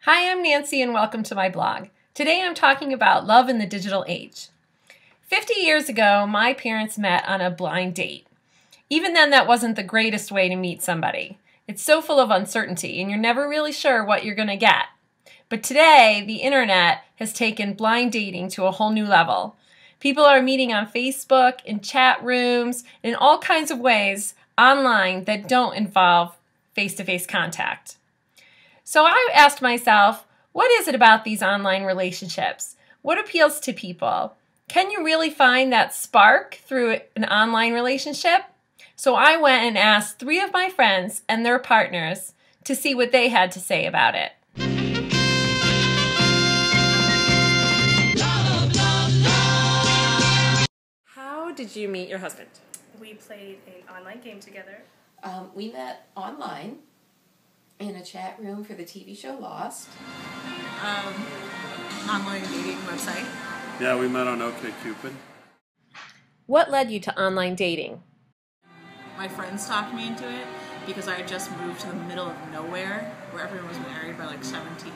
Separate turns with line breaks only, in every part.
Hi, I'm Nancy and welcome to my blog. Today I'm talking about love in the digital age. 50 years ago, my parents met on a blind date. Even then, that wasn't the greatest way to meet somebody. It's so full of uncertainty and you're never really sure what you're going to get. But today, the internet has taken blind dating to a whole new level. People are meeting on Facebook, in chat rooms, in all kinds of ways online that don't involve face-to-face contact. So I asked myself, what is it about these online relationships? What appeals to people? Can you really find that spark through an online relationship? So I went and asked 3 of my friends and their partners to see what they had to say about it. How did you meet your husband?
We played an online game together.
We met online in a chat room for the TV show Lost.
Online dating website.
Yeah, we met on OkCupid.
What led you to online dating?
My friends talked me into it because I had just moved to the middle of nowhere where everyone was married by like 17.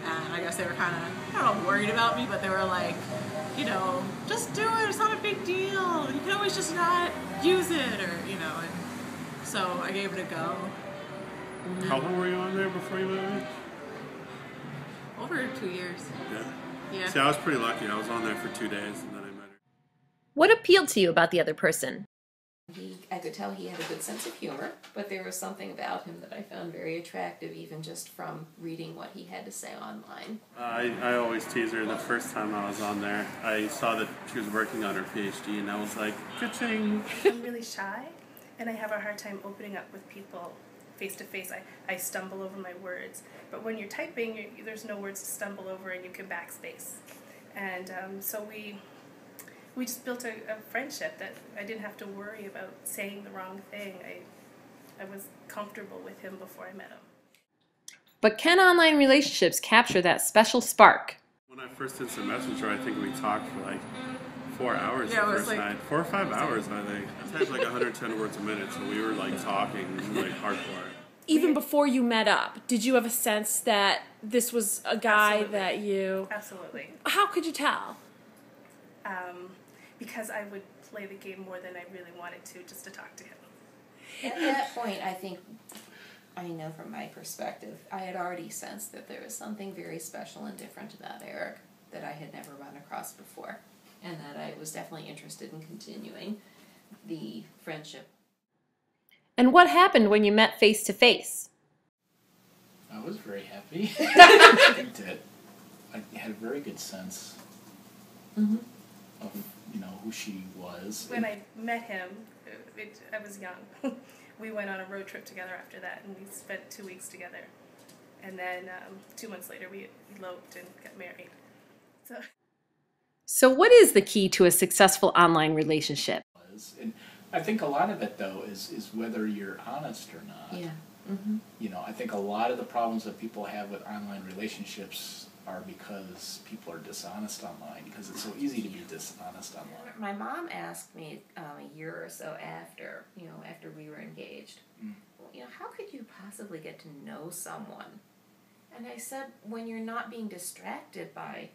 And I guess they were kind of, I don't know, worried about me, but they were like, you know, just do it, it's not a big deal. You can always just not use it, or, you know. And so I gave it a go.
How long were you on there before you met me?
Over 2 years. Yeah.
See, I was pretty lucky. I was on there for 2 days and then I met her.
What appealed to you about the other person?
I could tell he had a good sense of humor, but there was something about him that I found very attractive, even just from reading what he had to say online.
I always tease her. The first time I was on there, I saw that she was working on her PhD and I was like, ka-ching.
I'm really shy, and I have a hard time opening up with people face to face. I stumble over my words, but when you're typing, there's no words to stumble over, and you can backspace. And so we just built a friendship that I didn't have to worry about saying the wrong thing. I was comfortable with him before I met him.
But can online relationships capture that special spark?
When I first instant messenger, I think we talked for like 4 hours
Yeah,
the
it was
first
like-
night. 4 or 5 hours, I think. I typed like 110 words a minute, so we were like talking like hardcore.
Even before you met up, did you have a sense that this was a guy
Absolutely.
that you...
Absolutely.
How could you tell?
Because I would play the game more than I really wanted to, just to talk to him.
At that point, I think, I know from my perspective, I had already sensed that there was something very special and different about Eric that I had never run across before, and that I was definitely interested in continuing the friendship.
And what happened when you met face to face?
I was very happy. I think that I had a very good sense
Mm-hmm.
of, you know, who she was.
When I met him, I was young. We went on a road trip together after that, and we spent 2 weeks together. And then 2 months later, we eloped and got married.
So what is the key to a successful online relationship?
And I think a lot of it, though, is whether you're honest or not.
Yeah. Mm-hmm.
You know, I think a lot of the problems that people have with online relationships are because people are dishonest online, because it's so easy to be dishonest online.
My mom asked me a year or so after, after we were engaged, well, how could you possibly get to know someone? And I said, when you're not being distracted by,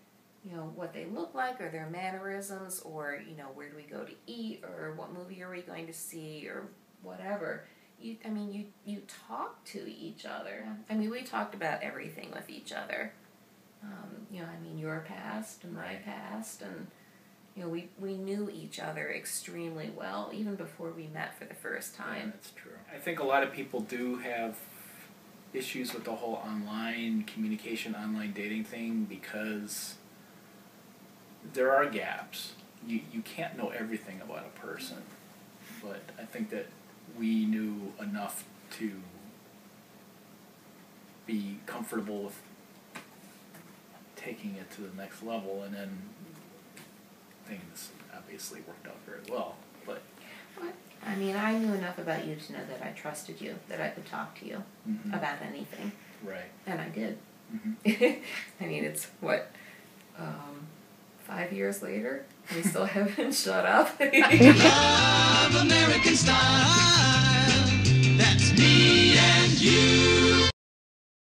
what they look like or their mannerisms or, where do we go to eat or what movie are we going to see or whatever, you talk to each other. I mean, we talked about everything with each other. Your past and my past, and we knew each other extremely well even before we met for the first time.
Yeah, that's true. I think a lot of people do have issues with the whole online communication, online dating thing, because there are gaps. You can't know everything about a person, but I think that we knew enough to be comfortable with taking it to the next level, and then things obviously worked out very well. But
I knew enough about you to know that I trusted you, that I could talk to you about anything.
Right.
And I did.
Mm-hmm.
It's 5 years later, we still haven't shut up.
Love American style, that's me and you.